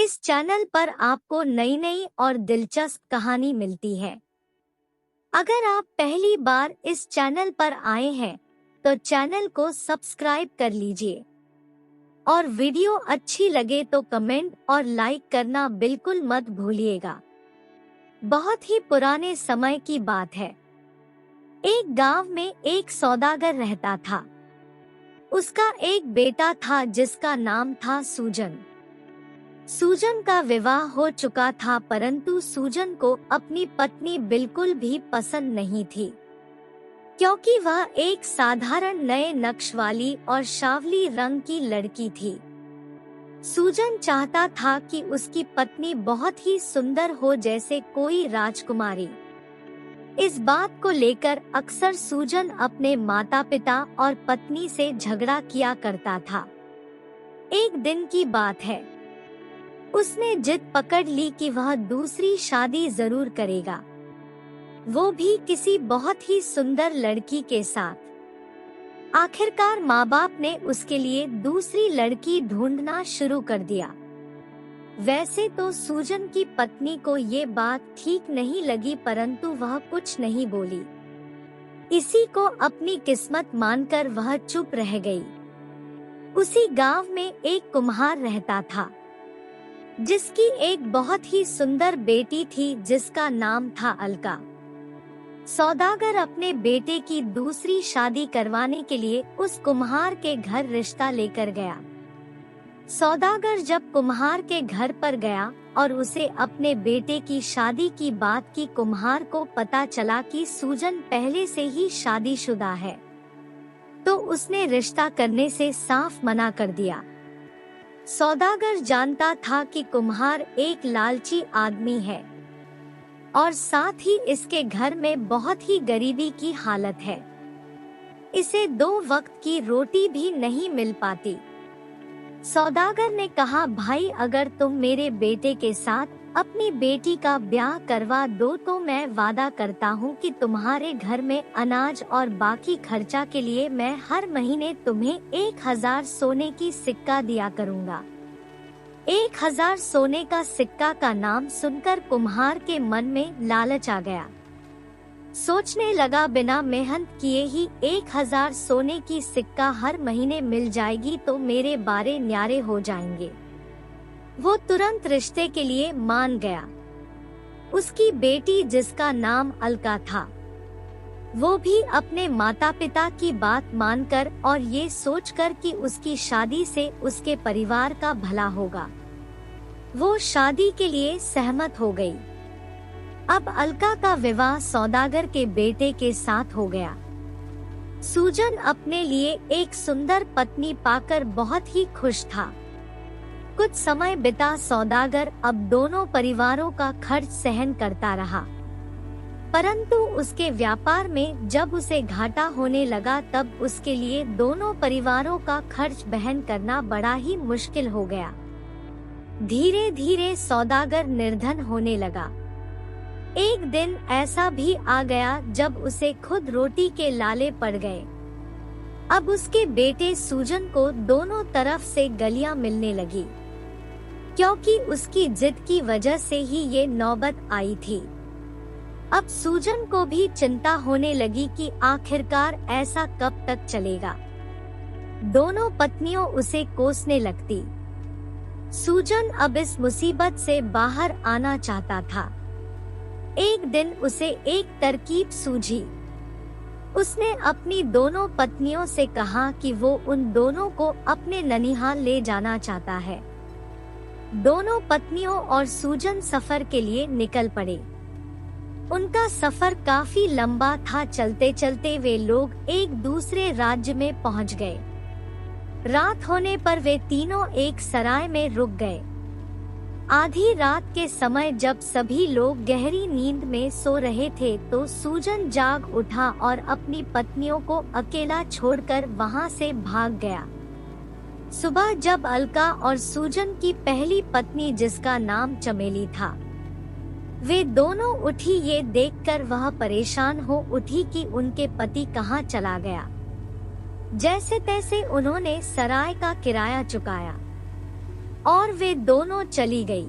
इस चैनल पर आपको नई नई और दिलचस्प कहानी मिलती है। अगर आप पहली बार इस चैनल पर आए हैं तो चैनल को सब्सक्राइब कर लीजिए और वीडियो अच्छी लगे तो कमेंट और लाइक करना बिल्कुल मत भूलिएगा। बहुत ही पुराने समय की बात है। एक गांव में एक सौदागर रहता था। उसका एक बेटा था जिसका नाम था सूजन। सूजन का विवाह हो चुका था, परंतु सूजन को अपनी पत्नी बिल्कुल भी पसंद नहीं थी, क्योंकि वह एक साधारण नए नक्श वाली और सांवली रंग की लड़की थी। सूजन चाहता था कि उसकी पत्नी बहुत ही सुंदर हो, जैसे कोई राजकुमारी। इस बात को लेकर अक्सर सूजन अपने माता पिता और पत्नी से झगड़ा किया करता था। एक दिन की बात है, उसने जिद पकड़ ली कि वह दूसरी शादी जरूर करेगा, वो भी किसी बहुत ही सुंदर लड़की के साथ। आखिरकार माँ बाप ने उसके लिए दूसरी लड़की ढूंढना शुरू कर दिया। वैसे तो सूजन की पत्नी को ये बात ठीक नहीं लगी, परंतु वह कुछ नहीं बोली। इसी को अपनी किस्मत मानकर वह चुप रह गई। उसी गांव में एक कुम्हार रहता था, जिसकी एक बहुत ही सुंदर बेटी थी जिसका नाम था अलका। सौदागर अपने बेटे की दूसरी शादी करवाने के लिए उस कुम्हार के घर रिश्ता लेकर गया। सौदागर जब कुम्हार के घर पर गया और उसे अपने बेटे की शादी की बात की, कुम्हार को पता चला कि सूजन पहले से ही शादीशुदा है, तो उसने रिश्ता करने से साफ मना कर दिया। सौदागर जानता था कि कुम्हार एक लालची आदमी है और साथ ही इसके घर में बहुत ही गरीबी की हालत है। इसे 2 वक्त की रोटी भी नहीं मिल पाती। सौदागर ने कहा, भाई अगर तुम मेरे बेटे के साथ अपनी बेटी का ब्याह करवा दो तो मैं वादा करता हूँ कि तुम्हारे घर में अनाज और बाकी खर्चा के लिए मैं हर महीने तुम्हें 1000 सोने की सिक्का दिया करूँगा। 1000 सोने का सिक्का का नाम सुनकर कुम्हार के मन में लालच आ गया। सोचने लगा, बिना मेहनत किए ही 1000 सोने की सिक्का हर महीने मिल जाएगी तो मेरे बारे न्यारे हो जाएंगे। वो तुरंत रिश्ते के लिए मान गया। उसकी बेटी जिसका नाम अलका था, वो भी अपने माता पिता की बात मानकर और ये सोचकर कि उसकी शादी से उसके परिवार का भला होगा, वो शादी के लिए सहमत हो गई। अब अलका का विवाह सौदागर के बेटे के साथ हो गया। सूजन अपने लिए एक सुंदर पत्नी पाकर बहुत ही खुश था। कुछ समय बिता सौदागर अब दोनों परिवारों का खर्च सहन करता रहा, परंतु उसके व्यापार में जब उसे घाटा होने लगा तब उसके लिए दोनों परिवारों का खर्च वहन करना बड़ा ही मुश्किल हो गया। धीरे धीरे सौदागर निर्धन होने लगा। एक दिन ऐसा भी आ गया जब उसे खुद रोटी के लाले पड़ गए। अब उसके बेटे सूजन को दोनों तरफ से गलियां मिलने लगी, क्योंकि उसकी जिद की वजह से ही ये नौबत आई थी। अब सूजन को भी चिंता होने लगी कि आखिरकार ऐसा कब तक चलेगा। दोनों पत्नियों उसे कोसने लगती। सूजन अब इस मुसीबत से बाहर आना चाहता था। एक दिन उसे एक तरकीब सूझी। उसने अपनी दोनों पत्नियों से कहा कि वो उन दोनों को अपने ननिहाल ले जाना चाहता है। दोनों पत्नियों और सूजन सफर के लिए निकल पड़े। उनका सफर काफी लंबा था। चलते चलते वे लोग एक दूसरे राज्य में पहुंच गए। रात होने पर वे तीनों एक सराय में रुक गए। आधी रात के समय जब सभी लोग गहरी नींद में सो रहे थे तो सूजन जाग उठा और अपनी पत्नियों को अकेला छोड़कर वहां से भाग गया। सुबह जब अलका और सूजन की पहली पत्नी जिसका नाम चमेली था, वे दोनों उठी, ये देखकर वह परेशान हो उठी कि उनके पति कहाँ चला गया। जैसे तैसे उन्होंने सराय का किराया चुकाया और वे दोनों चली गई।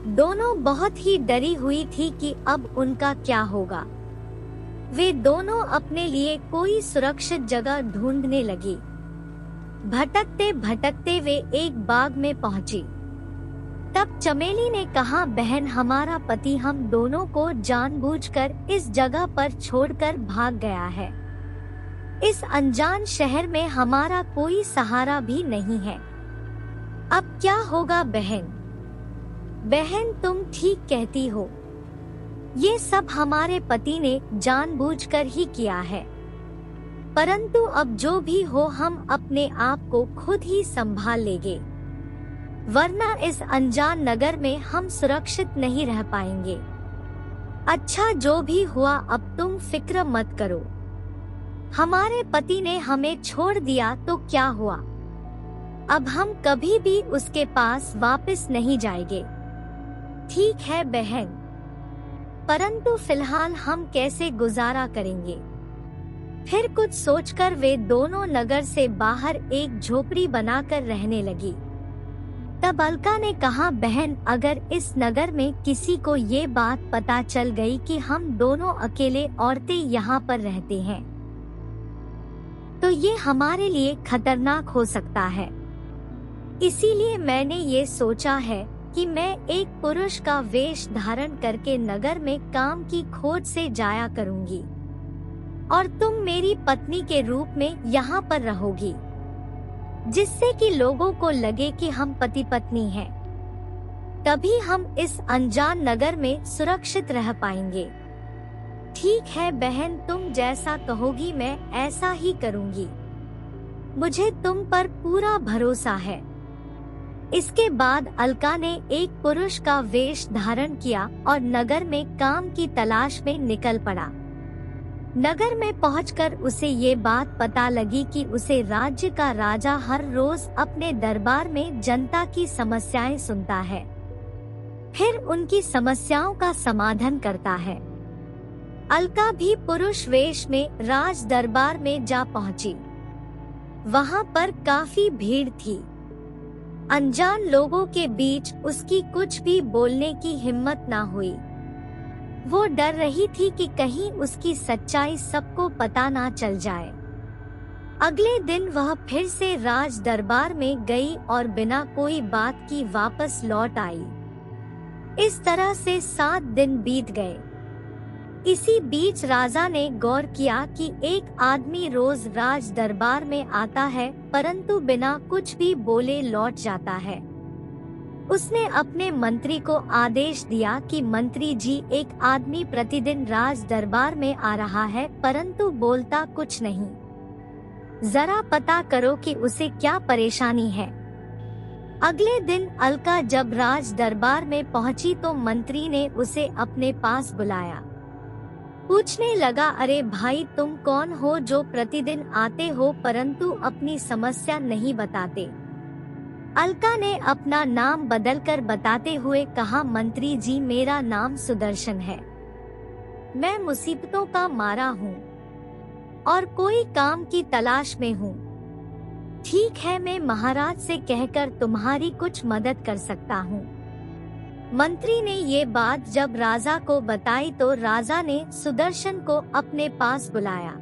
दोनों बहुत ही डरी हुई थी कि अब उनका क्या होगा। वे दोनों अपने लिए कोई सुरक्षित जगह ढूंढने लगी। भटकते भटकते वे एक बाग में पहुंची। तब चमेली ने कहा, बहन, हमारा पति हम दोनों को जानबूझकर इस जगह पर छोड़कर भाग गया है। इस अनजान शहर में हमारा कोई सहारा भी नहीं है। अब क्या होगा बहन? बहन, तुम ठीक कहती हो। ये सब हमारे पति ने जानबूझकर ही किया है। परंतु अब जो भी हो, हम अपने आप को खुद ही संभाल लेंगे, वरना इस अनजान नगर में हम सुरक्षित नहीं रह पाएंगे। अच्छा, जो भी हुआ अब तुम फिक्र मत करो। हमारे पति ने हमें छोड़ दिया तो क्या हुआ? अब हम कभी भी उसके पास वापस नहीं जाएंगे। ठीक है बहन, परंतु फिलहाल हम कैसे गुजारा करेंगे? फिर कुछ सोचकर वे दोनों नगर से बाहर एक झोपड़ी बनाकर रहने लगी। तब अलका ने कहा, बहन, अगर इस नगर में किसी को ये बात पता चल गई कि हम दोनों अकेले औरतें यहाँ पर रहते हैं, तो ये हमारे लिए खतरनाक हो सकता है। इसीलिए मैंने ये सोचा है कि मैं एक पुरुष का वेश धारण करके नगर में काम की खोज से जाया करूंगी और तुम मेरी पत्नी के रूप में यहाँ पर रहोगी, जिससे कि लोगों को लगे कि हम पति पत्नी हैं। तभी हम इस अनजान नगर में सुरक्षित रह पाएंगे। ठीक है बहन, तुम जैसा कहोगी मैं ऐसा ही करूंगी। मुझे तुम पर पूरा भरोसा है। इसके बाद अलका ने एक पुरुष का वेश धारण किया और नगर में काम की तलाश में निकल पड़ा। नगर में पहुंचकर उसे ये बात पता लगी कि उसे राज्य का राजा हर रोज अपने दरबार में जनता की समस्याएं सुनता है, फिर उनकी समस्याओं का समाधान करता है। अलका भी पुरुष वेश में राज दरबार में जा पहुंची। वहां पर काफी भीड़ थी। अनजान लोगों के बीच उसकी कुछ भी बोलने की हिम्मत ना हुई। वो डर रही थी कि कहीं उसकी सच्चाई सबको पता ना चल जाए। अगले दिन वह फिर से राज दरबार में गई और बिना कोई बात की वापस लौट आई। इस तरह से 7 दिन बीत गए। इसी बीच राजा ने गौर किया कि एक आदमी रोज राज दरबार में आता है, परंतु बिना कुछ भी बोले लौट जाता है। उसने अपने मंत्री को आदेश दिया कि मंत्री जी, एक आदमी प्रतिदिन राज दरबार में आ रहा है, परंतु बोलता कुछ नहीं। जरा पता करो कि उसे क्या परेशानी है। अगले दिन अलका जब राज दरबार में पहुंची तो मंत्री ने उसे अपने पास बुलाया। पूछने लगा, अरे भाई, तुम कौन हो जो प्रतिदिन आते हो परंतु अपनी समस्या नहीं बताते? अलका ने अपना नाम बदलकर बताते हुए कहा, मंत्री जी, मेरा नाम सुदर्शन है। मैं मुसीबतों का मारा हूँ और कोई काम की तलाश में हूँ। ठीक है, मैं महाराज से कहकर तुम्हारी कुछ मदद कर सकता हूँ। मंत्री ने ये बात जब राजा को बताई तो राजा ने सुदर्शन को अपने पास बुलाया।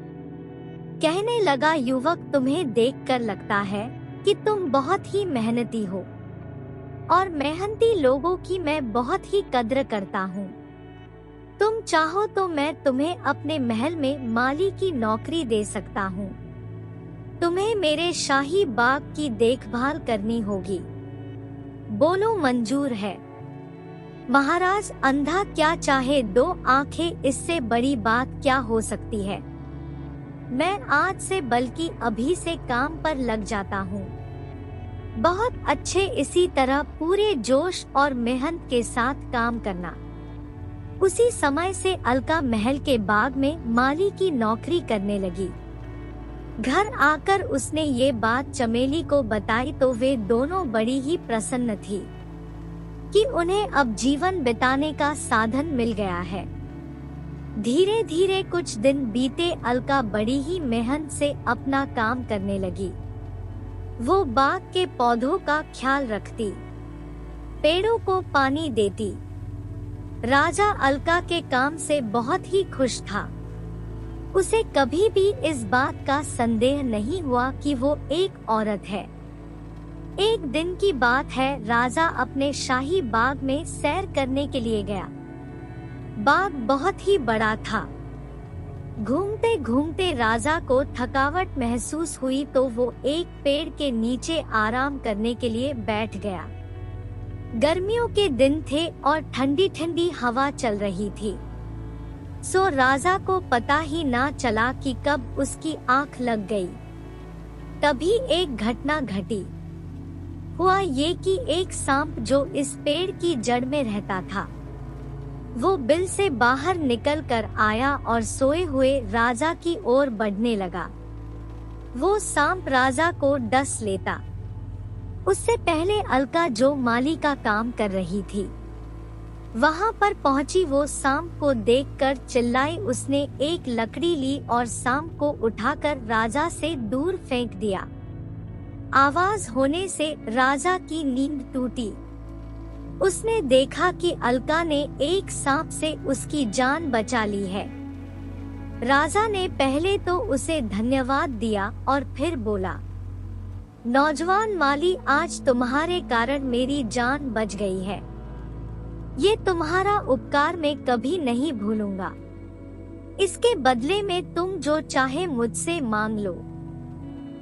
कहने लगा, युवक, तुम्हें देखकर लगता है कि तुम बहुत ही मेहनती हो और मेहनती लोगों की मैं बहुत ही कद्र करता हूँ। तुम चाहो तो मैं तुम्हें अपने महल में माली की नौकरी दे सकता हूँ। तुम्हें मेरे शाही बाग की देखभाल करनी होगी। बोलो, मंजूर है? महाराज, अंधा क्या चाहे 2 आंखें, इससे बड़ी बात क्या हो सकती है। मैं आज से बल्कि अभी से काम पर लग जाता हूँ। बहुत अच्छे, इसी तरह पूरे जोश और मेहनत के साथ काम करना। उसी समय से अलका महल के बाग में माली की नौकरी करने लगी। घर आकर उसने ये बात चमेली को बताई तो वे दोनों बड़ी ही प्रसन्न थी कि उन्हें अब जीवन बिताने का साधन मिल गया है। धीरे धीरे कुछ दिन बीते। अलका बड़ी ही मेहनत से अपना काम करने लगी। वो बाग के पौधों का ख्याल रखती, पेड़ों को पानी देती। राजा अलका के काम से बहुत ही खुश था। उसे कभी भी इस बात का संदेह नहीं हुआ कि वो एक औरत है। एक दिन की बात है, राजा अपने शाही बाग में सैर करने के लिए गया। बाग बहुत ही बड़ा था। घूमते घूमते राजा को थकावट महसूस हुई तो वो एक पेड़ के नीचे आराम करने के लिए बैठ गया। गर्मियों के दिन थे और ठंडी ठंडी हवा चल रही थी। सो राजा को पता ही ना चला कि कब उसकी आंख लग गई। तभी एक घटना घटी। हुआ ये कि एक सांप जो इस पेड़ की जड़ में रहता था, वो बिल से बाहर निकल कर आया और सोए हुए राजा की ओर बढ़ने लगा। वो सांप राजा को डस लेता। उससे पहले अलका, जो माली का काम कर रही थी, वहां पर पहुंची। वो सांप को देखकर चिल्लाई। उसने एक लकड़ी ली और सांप को उठाकर राजा से दूर फेंक दिया। आवाज होने से राजा की नींद टूटी। उसने देखा कि अलका ने एक सांप से उसकी जान बचा ली है। राजा ने पहले तो उसे धन्यवाद दिया और फिर बोला, नौजवान माली, आज तुम्हारे कारण मेरी जान बच गई है। ये तुम्हारा उपकार मैं कभी नहीं भूलूंगा। इसके बदले में तुम जो चाहे मुझसे मांग लो।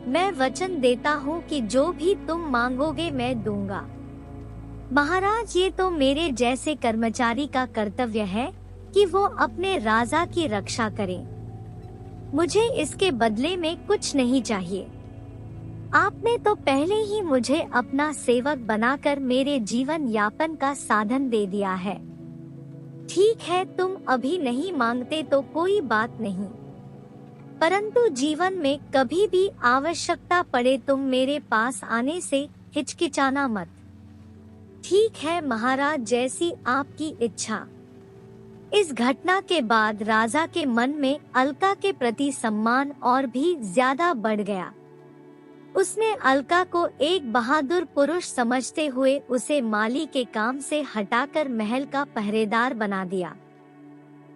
मैं वचन देता हूँ कि जो भी तुम मांगोगे मैं दूंगा। महाराज, ये तो मेरे जैसे कर्मचारी का कर्तव्य है कि वो अपने राजा की रक्षा करे। मुझे इसके बदले में कुछ नहीं चाहिए। आपने तो पहले ही मुझे अपना सेवक बनाकर मेरे जीवन यापन का साधन दे दिया है। ठीक है, तुम अभी नहीं मांगते तो कोई बात नहीं, परंतु जीवन में कभी भी आवश्यकता पड़े तुम मेरे पास आने से हिचकिचाना मत। ठीक है महाराज, जैसी आपकी इच्छा। इस घटना के बाद राजा के मन में अलका के प्रति सम्मान और भी ज्यादा बढ़ गया। उसने अलका को एक बहादुर पुरुष समझते हुए उसे माली के काम से हटाकर महल का पहरेदार बना दिया।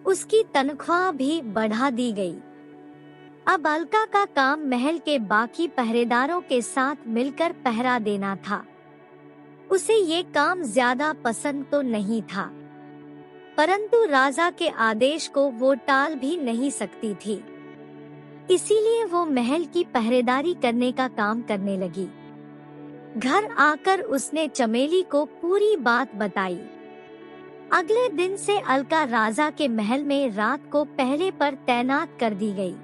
उसकी तनख्वाह भी बढ़ा दी गई। अब अलका का काम महल के बाकी पहरेदारों के साथ मिलकर पहरा देना था। उसे ये काम ज्यादा पसंद तो नहीं था, परंतु राजा के आदेश को वो टाल भी नहीं सकती थी। इसीलिए वो महल की पहरेदारी करने का काम करने लगी। घर आकर उसने चमेली को पूरी बात बताई। अगले दिन से अलका राजा के महल में रात को पहरे पर तैनात कर दी गई।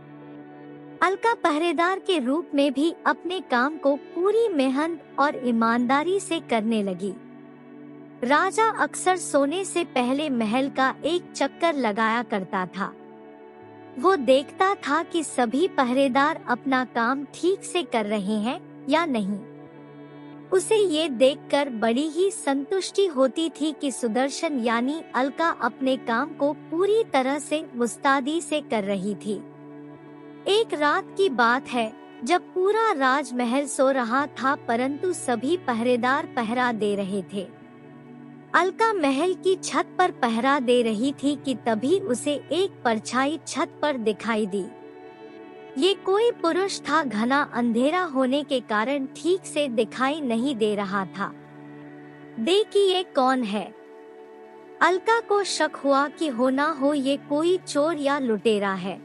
अलका पहरेदार के रूप में भी अपने काम को पूरी मेहनत और ईमानदारी से करने लगी। राजा अक्सर सोने से पहले महल का एक चक्कर लगाया करता था। वो देखता था कि सभी पहरेदार अपना काम ठीक से कर रहे हैं या नहीं। उसे ये देखकर बड़ी ही संतुष्टि होती थी कि सुदर्शन यानी अलका अपने काम को पूरी तरह से मुस्तैदी से कर रही थी। एक रात की बात है, जब पूरा राजमहल सो रहा था परंतु सभी पहरेदार पहरा दे रहे थे। अलका महल की छत पर पहरा दे रही थी कि तभी उसे एक परछाई छत पर दिखाई दी। ये कोई पुरुष था। घना अंधेरा होने के कारण ठीक से दिखाई नहीं दे रहा था। देखिए ये कौन है? अलका को शक हुआ कि हो ना हो ये कोई चोर या लुटेरा है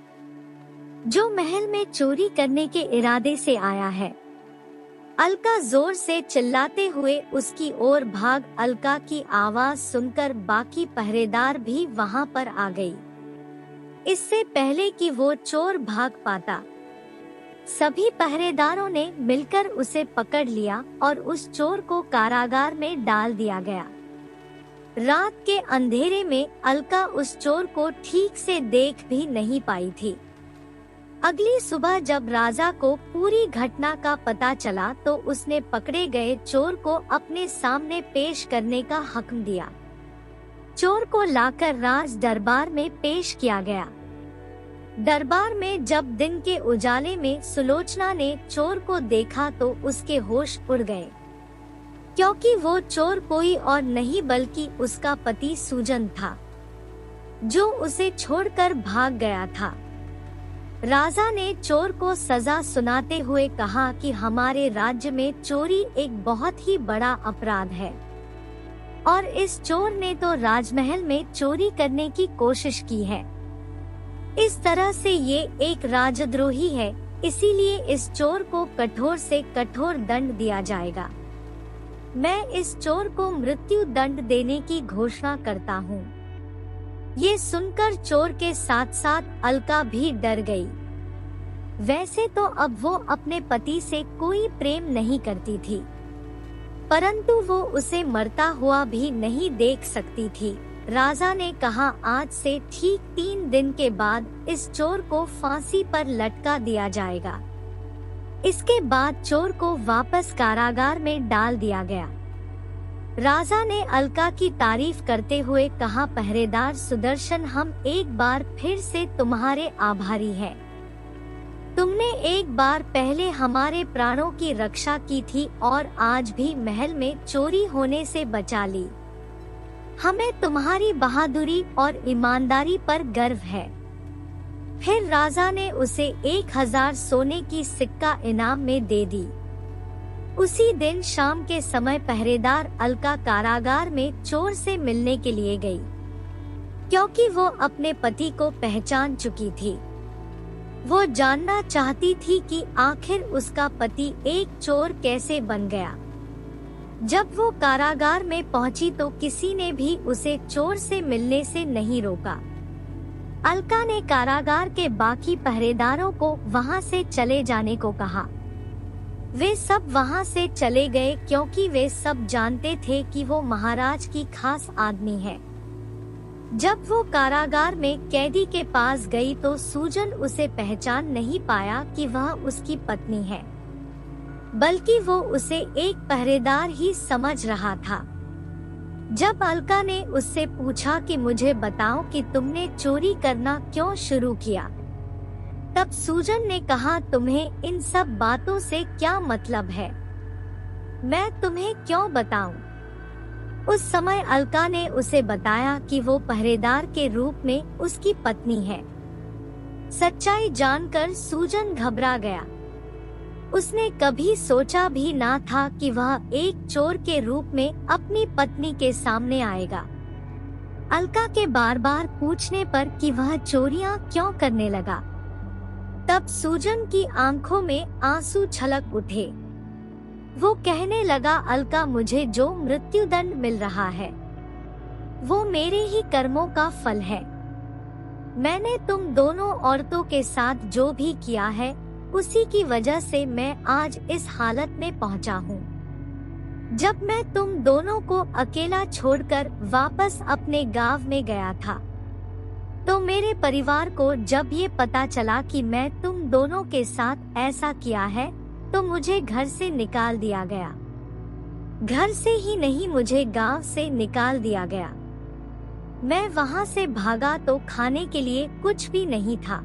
जो महल में चोरी करने के इरादे से आया है। अलका जोर से चिल्लाते हुए उसकी ओर भाग। अलका की आवाज सुनकर बाकी पहरेदार भी वहां पर आ गई, इससे पहले कि वो चोर भाग पाता। सभी पहरेदारों ने मिलकर उसे पकड़ लिया और उस चोर को कारागार में डाल दिया गया। रात के अंधेरे में अलका उस चोर को ठीक से देख भी नहीं पाई थी। अगली सुबह जब राजा को पूरी घटना का पता चला तो उसने पकड़े गए चोर को अपने सामने पेश करने का हुक्म दिया। चोर को लाकर राज दरबार में पेश किया गया। दरबार में जब दिन के उजाले में सुलोचना ने चोर को देखा तो उसके होश उड़ गए, क्योंकि वो चोर कोई और नहीं बल्कि उसका पति सूजन था, जो उसे छोड़कर भाग गया था। राजा ने चोर को सजा सुनाते हुए कहा कि हमारे राज्य में चोरी एक बहुत ही बड़ा अपराध है और इस चोर ने तो राजमहल में चोरी करने की कोशिश की है। इस तरह से ये एक राजद्रोही है, इसीलिए इस चोर को कठोर से कठोर दंड दिया जाएगा। मैं इस चोर को मृत्यु दंड देने की घोषणा करता हूँ। ये सुनकर चोर के साथ साथ अलका भी डर गई। वैसे तो अब वो अपने पति से कोई प्रेम नहीं करती थी, परंतु वो उसे मरता हुआ भी नहीं देख सकती थी। राजा ने कहा, आज से ठीक 3 दिन के बाद इस चोर को फांसी पर लटका दिया जाएगा। इसके बाद चोर को वापस कारागार में डाल दिया गया। राजा ने अलका की तारीफ करते हुए कहा, पहरेदार सुदर्शन, हम एक बार फिर से तुम्हारे आभारी हैं। तुमने एक बार पहले हमारे प्राणों की रक्षा की थी और आज भी महल में चोरी होने से बचा ली। हमें तुम्हारी बहादुरी और ईमानदारी पर गर्व है। फिर राजा ने उसे 1000 सोने की सिक्का इनाम में दे दी। उसी दिन शाम के समय पहरेदार अलका कारागार में चोर से मिलने के लिए गई, क्योंकि वो अपने पति को पहचान चुकी थी। वो जानना चाहती थी कि आखिर उसका पति एक चोर कैसे बन गया। जब वो कारागार में पहुंची तो किसी ने भी उसे चोर से मिलने से नहीं रोका। अलका ने कारागार के बाकी पहरेदारों को वहां से चले जाने को कहा। वे सब वहां से चले गए, क्योंकि वे सब जानते थे कि वो महाराज की खास आदमी है। जब वो कारागार में कैदी के पास गई तो सूजन उसे पहचान नहीं पाया कि वह उसकी पत्नी है, बल्कि वो उसे एक पहरेदार ही समझ रहा था। जब अलका ने उससे पूछा कि मुझे बताओ कि तुमने चोरी करना क्यों शुरू किया, तब सूजन ने कहा, तुम्हें इन सब बातों से क्या मतलब है? मैं तुम्हें क्यों बताऊं? उस समय अलका ने उसे बताया कि वो पहरेदार के रूप में उसकी पत्नी है। सच्चाई जानकर सूजन घबरा गया। उसने कभी सोचा भी ना था कि वह एक चोर के रूप में अपनी पत्नी के सामने आएगा। अलका के बार बार पूछने पर कि वह चोरियां क्यों करने लगा, तब सूजन की आंखों में आंसू छलक उठे। वो कहने लगा, अलका, मुझे जो मृत्युदंड मिल रहा है वो मेरे ही कर्मों का फल है। मैंने तुम दोनों औरतों के साथ जो भी किया है उसी की वजह से मैं आज इस हालत में पहुंचा हूँ। जब मैं तुम दोनों को अकेला छोड़कर वापस अपने गांव में गया था तो मेरे परिवार को जब ये पता चला कि मैं तुम दोनों के साथ ऐसा किया है तो मुझे घर से निकाल दिया गया। घर से ही नहीं, मुझे गांव से निकाल दिया गया। मैं वहां से भागा तो खाने के लिए कुछ भी नहीं था।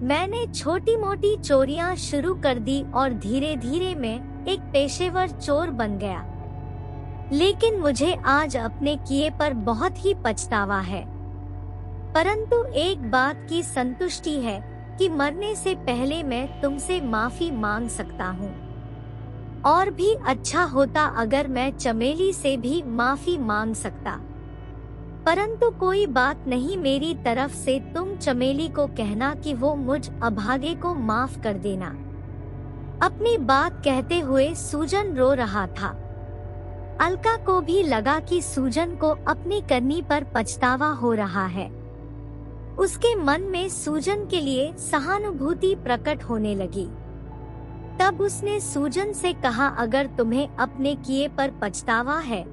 मैंने छोटी मोटी चोरियां शुरू कर दी और धीरे धीरे मैं एक पेशेवर चोर बन गया। लेकिन मुझे आज अपने किए पर बहुत ही पछतावा है, परंतु एक बात की संतुष्टि है कि मरने से पहले मैं तुमसे माफी मांग सकता हूँ। और भी अच्छा होता अगर मैं चमेली से भी माफी मांग सकता, परंतु कोई बात नहीं, मेरी तरफ से तुम चमेली को कहना कि वो मुझ अभागे को माफ कर देना। अपनी बात कहते हुए सूजन रो रहा था। अलका को भी लगा कि सूजन को अपनी करनी पर पछतावा हो रहा है। उसके मन में सूजन के लिए सहानुभूति प्रकट होने लगी। तब उसने सूजन से कहा, अगर तुम्हें अपने किए पर पछतावा है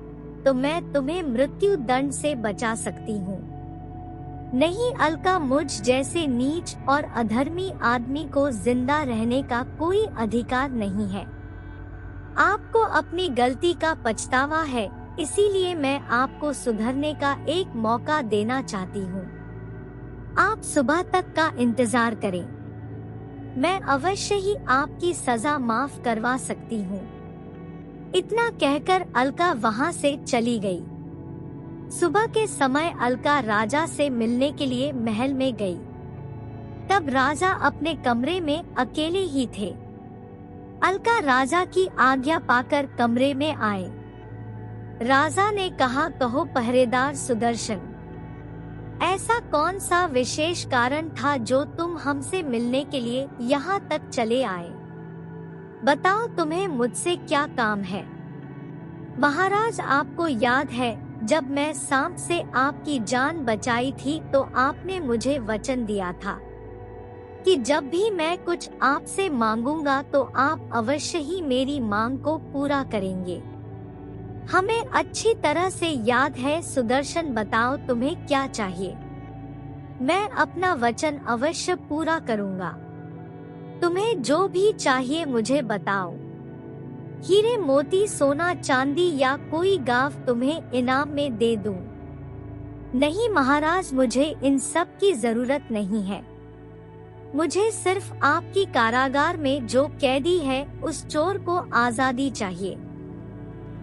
तो मैं तुम्हें मृत्यु दंड से बचा सकती हूँ। नहीं अलका, मुझ जैसे नीच और अधर्मी आदमी को जिंदा रहने का कोई अधिकार नहीं है। आपको अपनी गलती का पछतावा है, इसीलिए मैं आपको सुधरने का एक मौका देना चाहती हूँ। आप सुबह तक का इंतजार करें, मैं अवश्य ही आपकी सजा माफ करवा सकती हूँ। इतना कहकर अलका वहाँ से चली गई। सुबह के समय अलका राजा से मिलने के लिए महल में गई। तब राजा अपने कमरे में अकेले ही थे। अलका राजा की आज्ञा पाकर कमरे में आए। राजा ने कहा, कहो पहरेदार सुदर्शन, ऐसा कौन सा विशेष कारण था जो तुम हमसे मिलने के लिए यहाँ तक चले आए? बताओ, तुम्हें मुझसे क्या काम है? महाराज, आपको याद है जब मैं सांप से आपकी जान बचाई थी तो आपने मुझे वचन दिया था कि जब भी मैं कुछ आपसे मांगूंगा तो आप अवश्य ही मेरी मांग को पूरा करेंगे। हमें अच्छी तरह से याद है सुदर्शन, बताओ तुम्हें क्या चाहिए? मैं अपना वचन अवश्य पूरा करूंगा। तुम्हें जो भी चाहिए मुझे बताओ। हीरे मोती, सोना चांदी या कोई गाव तुम्हें इनाम में दे दूं? नहीं महाराज, मुझे इन सब की जरूरत नहीं है। मुझे सिर्फ आपकी कारागार में जो कैदी है उस चोर को आजादी चाहिए।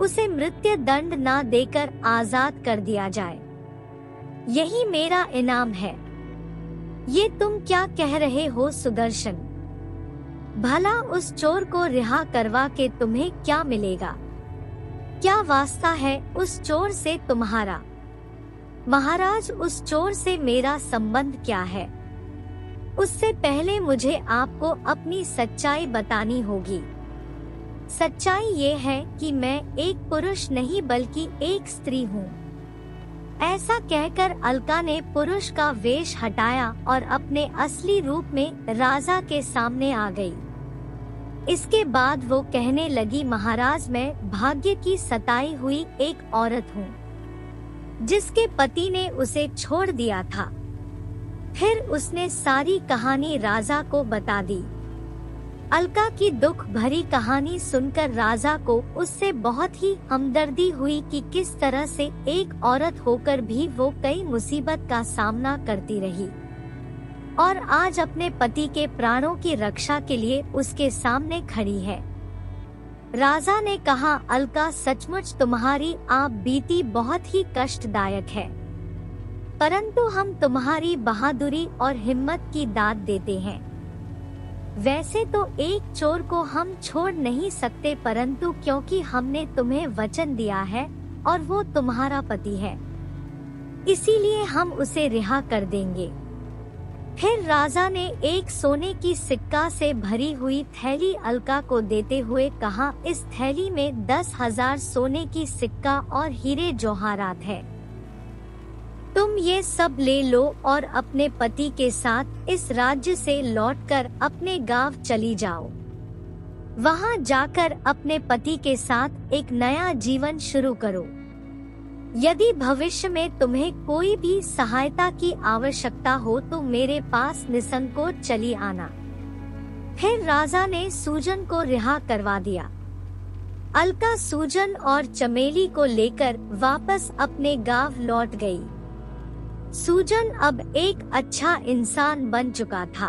उसे मृत्यु दंड ना देकर आजाद कर दिया जाए, यही मेरा इनाम है। ये तुम क्या कह रहे हो सुदर्शन? भला उस चोर को रिहा करवा के तुम्हें क्या मिलेगा? क्या वास्ता है उस चोर से तुम्हारा? महाराज, उस चोर से मेरा संबंध क्या है? उससे पहले मुझे आपको अपनी सच्चाई बतानी होगी। सच्चाई ये है कि मैं एक पुरुष नहीं बल्कि एक स्त्री हूँ। ऐसा कहकर अलका ने पुरुष का वेश हटाया और अपने असली रूप में राजा के सामने आ गई। इसके बाद वो कहने लगी, महाराज, मैं भाग्य की सताई हुई एक औरत हूँ जिसके पति ने उसे छोड़ दिया था। फिर उसने सारी कहानी राजा को बता दी। अलका की दुख भरी कहानी सुनकर राजा को उससे बहुत ही हमदर्दी हुई कि किस तरह से एक औरत होकर भी वो कई मुसीबत का सामना करती रही और आज अपने पति के प्राणों की रक्षा के लिए उसके सामने खड़ी है। राजा ने कहा, अलका, सचमुच तुम्हारी आप बीती बहुत ही कष्टदायक है, परंतु हम तुम्हारी बहादुरी और हिम्मत की दाद देते हैं। वैसे तो एक चोर को हम छोड़ नहीं सकते, परंतु क्योंकि हमने तुम्हें वचन दिया है और वो तुम्हारा पति है, इसीलिए हम उसे रिहा कर देंगे। फिर राजा ने एक सोने की सिक्का से भरी हुई थैली अलका को देते हुए कहा, इस थैली में 10,000 सोने की सिक्का और हीरे जवाहरात है। तुम ये सब ले लो और अपने पति के साथ इस राज्य से लौटकर अपने गांव चली जाओ। वहां जाकर अपने पति के साथ एक नया जीवन शुरू करो। यदि भविष्य में तुम्हें कोई भी सहायता की आवश्यकता हो तो मेरे पास निसंकोच चली आना। फिर राजा ने सूजन को रिहा करवा दिया। अलका सूजन और चमेली को लेकर वापस अपने गांव लौट गई। सूजन अब एक अच्छा इंसान बन चुका था।